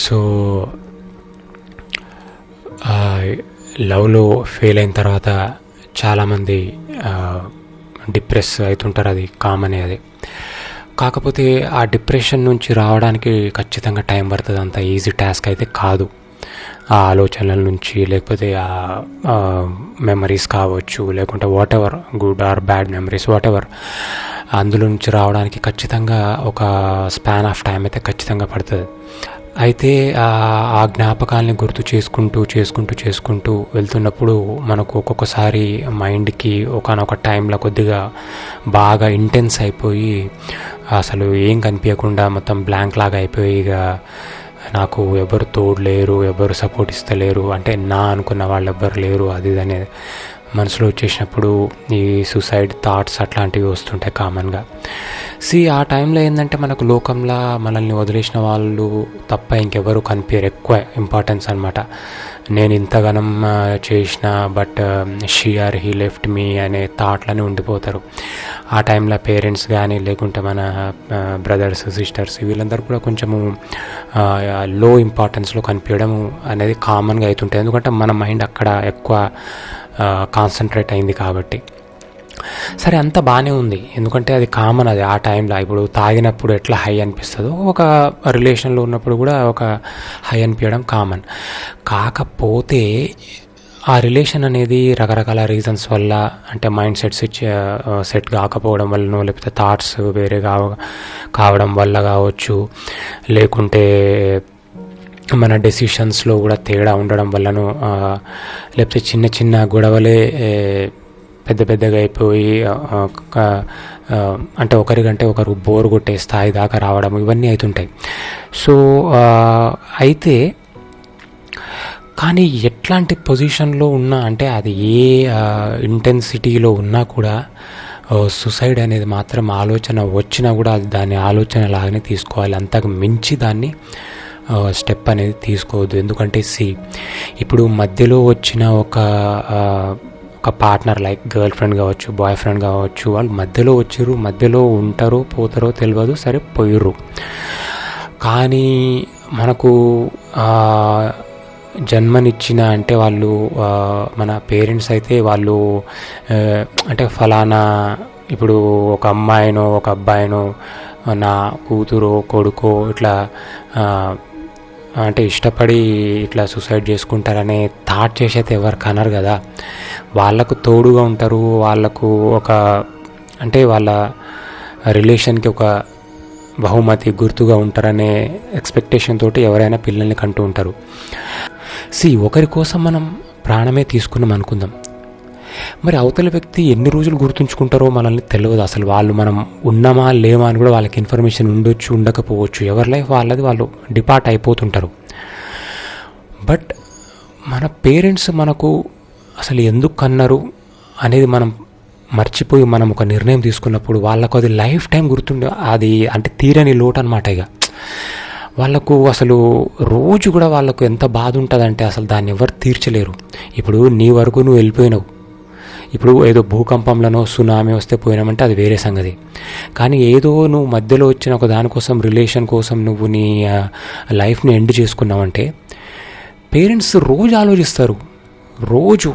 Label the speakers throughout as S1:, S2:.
S1: So లవ్లో fail అయిన తర్వాత చాలామంది డిప్రెస్ అవుతుంటారు, అది కామనే. అది కాకపోతే ఆ డిప్రెషన్ నుంచి రావడానికి ఖచ్చితంగా టైం పడుతుంది, అంత ఈజీ టాస్క్ అయితే కాదు. ఆ ఆలోచనల నుంచి, లేకపోతే ఆ మెమరీస్ కావచ్చు, లేకుంటే what ever good or bad memories what ever, అందులో నుంచి రావడానికి ఖచ్చితంగా ఒక స్పాన్ ఆఫ్ టైం అయితే ఖచ్చితంగా పడుతుంది. అయితే ఆ జ్ఞాపకాలని గుర్తు చేసుకుంటూ వెళ్తున్నప్పుడు మనకు ఒక్కొక్కసారి మైండ్కి ఒకానొక టైంలో కొద్దిగా బాగా ఇంటెన్స్ అయిపోయి అసలు ఏం కనిపించకుండా మొత్తం బ్లాంక్ లాగా అయిపోయి, ఇక నాకు ఎవరు తోడు లేరు, ఎవరు సపోర్ట్ ఇస్తలేరు, అంటే నా అనుకున్న వాళ్ళు ఎవ్వరు లేరు, అది అనేది మనసులో వచ్చేసినప్పుడు ఈ సూసైడ్ థాట్స్ అట్లాంటివి వస్తుంటాయి కామన్గా. ఆ టైంలో ఏంటంటే మనకు లోకంలో మనల్ని వదిలేసిన వాళ్ళు తప్ప ఇంకెవరు కనిపించరు, ఎక్కువ ఇంపార్టెన్స్ అనమాట. నేను ఇంతగానం చేసిన but she or he left me అనే థాట్లోనే ఉండిపోతారు. ఆ టైంలో పేరెంట్స్ కానీ, లేకుంటే మన బ్రదర్స్ సిస్టర్స్, వీళ్ళందరూ కూడా కొంచెము లో ఇంపార్టెన్స్లో కనిపించడం అనేది కామన్గా అవుతుంటాయి. ఎందుకంటే మన మైండ్ అక్కడ ఎక్కువ కాన్సన్ట్రేట్ అయింది కాబట్టి. సరే, అంత బాగానే ఉంది, ఎందుకంటే అది కామన్. అది ఆ టైంలో ఇప్పుడు తాగినప్పుడు ఎట్లా హై అనిపిస్తుందో, ఒక రిలేషన్లో ఉన్నప్పుడు కూడా ఒక హై అనిపించడం కామన్. కాకపోతే ఆ రిలేషన్ అనేది రకరకాల రీజన్స్ వల్ల, అంటే మైండ్ సెట్ కాకపోవడం వల్లనో, లేకపోతే థాట్స్ వేరే కావడం వల్ల కావచ్చు, లేకుంటే మన డెసిషన్స్లో కూడా తేడా ఉండడం వల్లనో, లేకపోతే చిన్న చిన్న గొడవలే పెద్దగా అయిపోయి అంటే ఒకరికంటే ఒకరు బోర్ కొట్టే స్థాయి దాకా రావడం, ఇవన్నీ అవుతుంటాయి. సో అయితే కానీ ఎట్లాంటి పొజిషన్లో ఉన్నా, అంటే అది ఏ ఇంటెన్సిటీలో ఉన్నా కూడా సూసైడ్ అనేది మాత్రం ఆలోచన వచ్చినా కూడా అది దాని ఆలోచన లాగానే తీసుకోవాలి, అంతకు మించి దాన్ని స్టెప్ అనేది తీసుకోవద్దు. ఎందుకంటే ఇప్పుడు మధ్యలో వచ్చిన ఒక పార్ట్నర్, లైక్ గర్ల్ ఫ్రెండ్ కావచ్చు, బాయ్ ఫ్రెండ్ కావచ్చు, వాళ్ళు మధ్యలో వచ్చిర్రు, మధ్యలో ఉంటారో పోతారో తెలియదు, సరే పోయిర్రు. కానీ మనకు జన్మనిచ్చిన, అంటే వాళ్ళు మన పేరెంట్స్ అయితే వాళ్ళు అంటే ఫలానా, ఇప్పుడు ఒక అమ్మాయినో ఒక అబ్బాయినో నా కూతురో కొడుకో ఇట్లా అంటే ఇష్టపడి ఇట్లా సూసైడ్ చేసుకుంటారనే థాట్ చేసేది ఎవరు కనరు కదా. వాళ్ళకు తోడుగా ఉంటారు, వాళ్ళకు ఒక అంటే వాళ్ళ రిలేషన్కి ఒక బహుమతి గుర్తుగా ఉంటారనే ఎక్స్పెక్టేషన్ తోటి ఎవరైనా పిల్లల్ని కంటూ ఉంటారు. ఒకరి కోసం మనం ప్రాణమే తీసుకున్నాం అనుకుందాం, మరి అవతల వ్యక్తి ఎన్ని రోజులు గుర్తుంచుకుంటారో మనల్ని తెలియదు. అసలు వాళ్ళు మనం ఉన్నామా లేమా అని కూడా వాళ్ళకి ఇన్ఫర్మేషన్ ఉండొచ్చు, ఉండకపోవచ్చు. ఎవరి లైఫ్ వాళ్ళది, వాళ్ళు డిపార్ట్ అయిపోతుంటారు. బట్ మన పేరెంట్స్ మనకు అసలు ఎందుకు కన్నారు అనేది మనం మర్చిపోయి మనం ఒక నిర్ణయం తీసుకున్నప్పుడు వాళ్ళకు అది లైఫ్ టైం గుర్తుండే, అది అంటే తీరని లోటు అనమాట. ఇక వాళ్ళకు అసలు రోజు కూడా వాళ్ళకు ఎంత బాధ ఉంటుందంటే అసలు దాన్ని ఎవరు తీర్చలేరు. ఇప్పుడు నీ వరకు నువ్వు వెళ్ళిపోయినావు, ఇప్పుడు ఏదో భూకంపంలోనో సునామీ వస్తే పోయినామంటే అది వేరే సంగతి. కానీ ఏదో నువ్వు మధ్యలో వచ్చిన ఒక దానికోసం, రిలేషన్ కోసం నువ్వు నీ లైఫ్ని ఎండ్ చేసుకున్నావంటే పేరెంట్స్ రోజు ఆలోచిస్తారు, రోజు.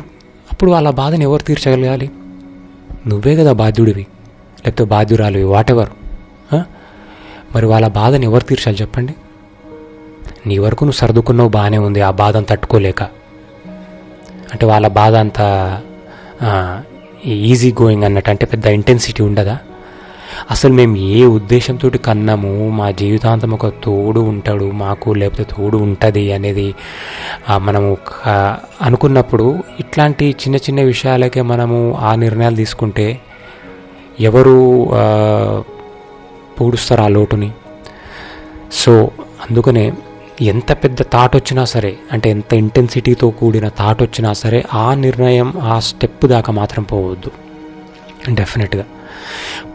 S1: అప్పుడు వాళ్ళ బాధను ఎవరు తీర్చగలగాలి? నువ్వే కదా బాధ్యుడివి, లేకపోతే బాధ్యురాలివి, వాట్ ఎవర్. మరి వాళ్ళ బాధను ఎవరు తీర్చాలి చెప్పండి? నీ వరకు నువ్వు సర్దుకున్నావు, బాగానే ఉంది, ఆ బాధను తట్టుకోలేక. అంటే వాళ్ళ బాధ అంతా ఈజీ గోయింగ్ అన్నట్టు, అంటే పెద్ద ఇంటెన్సిటీ ఉండదా? అసలు మేము ఏ ఉద్దేశంతో కన్నాము, మా జీవితాంతం ఒక తోడు ఉంటాడు మాకు, లేకపోతే తోడు ఉంటుంది అనేది మనము అనుకున్నప్పుడు ఇట్లాంటి చిన్న చిన్న విషయాలకే మనము ఆ నిర్ణయాలు తీసుకుంటే ఎవరు పూడుస్తారు ఆ లోటుని? సో అందుకనే ఎంత పెద్ద థాట్ వచ్చినా సరే, అంటే ఎంత ఇంటెన్సిటీతో కూడిన థాట్ వచ్చినా సరే, ఆ నిర్ణయం, ఆ స్టెప్ దాకా మాత్రం పోవద్దు. డెఫినెట్గా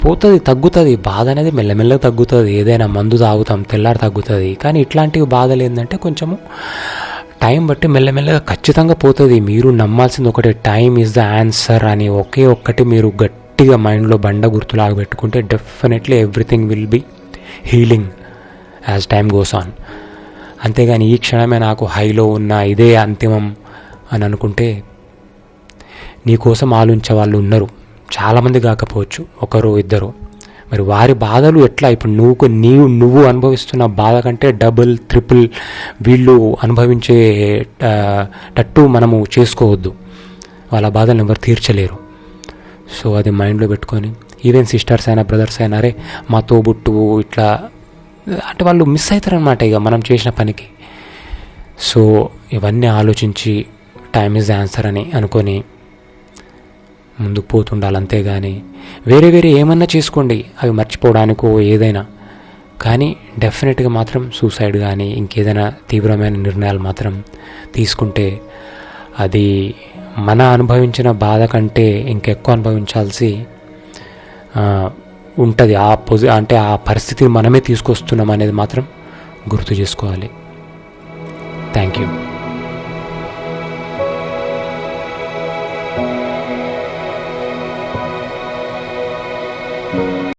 S1: పోతుంది, తగ్గుతుంది బాధ అనేది, మెల్లమెల్లగా తగ్గుతుంది. ఏదైనా మందు తాగుతాం, తెల్లారి తగ్గుతుంది. కానీ ఇట్లాంటివి బాధలు ఏంటంటే కొంచెము టైం బట్టి మెల్లమెల్లగా ఖచ్చితంగా పోతుంది. మీరు నమ్మాల్సింది ఒకటే, టైం ఈజ్ ద ఆన్సర్ అని ఒకే ఒక్కటి మీరు గట్టిగా మైండ్లో బండ గుర్తులాగా పెట్టుకుంటే definitely everything will be healing as time goes on. అంతేగాని ఈ క్షణమే నాకు హైలో ఉన్న ఇదే అంతిమం అని అనుకుంటే నీ కోసం ఆలోచించే వాళ్ళు ఉన్నారు, చాలామంది కాకపోవచ్చు, ఒకరు ఇద్దరు. మరి వారి బాధలు ఎట్లా? ఇప్పుడు నువ్వు అనుభవిస్తున్న బాధ కంటే డబుల్ ట్రిపుల్ వీళ్ళు అనుభవించేటట్టు మనము చేసుకోవద్దు. వాళ్ళ బాధలను ఎవరు తీర్చలేరు. సో అది మైండ్లో పెట్టుకొని, ఈవెన్ సిస్టర్స్ అయినా బ్రదర్స్ అయినా, అరే మా తోబుట్టువు ఇట్లా అంటే వాళ్ళు మిస్ అవుతారనమాట ఇక మనం చేసిన పనికి. సో ఇవన్నీ ఆలోచించి టైమ్ ఈజ్ ద ఆన్సర్ అని అనుకొని ముందుకు పోతుండాలి. అంతేగాని వేరే ఏమన్నా చేసుకోండి, అవి మర్చిపోవడానికో ఏదైనా, కానీ డెఫినెట్గా మాత్రం సూసైడ్ కానీ ఇంకేదైనా తీవ్రమైన నిర్ణయాలు మాత్రం తీసుకుంటే అది మన అనుభవించిన బాధ కంటే ఇంకెక్కువ అనుభవించాల్సి ఉంటుంది. అంటే ఆ పరిస్థితిని మనమే తీసుకొస్తున్నాం అనేది మాత్రం గుర్తు చేసుకోవాలి. Thank you.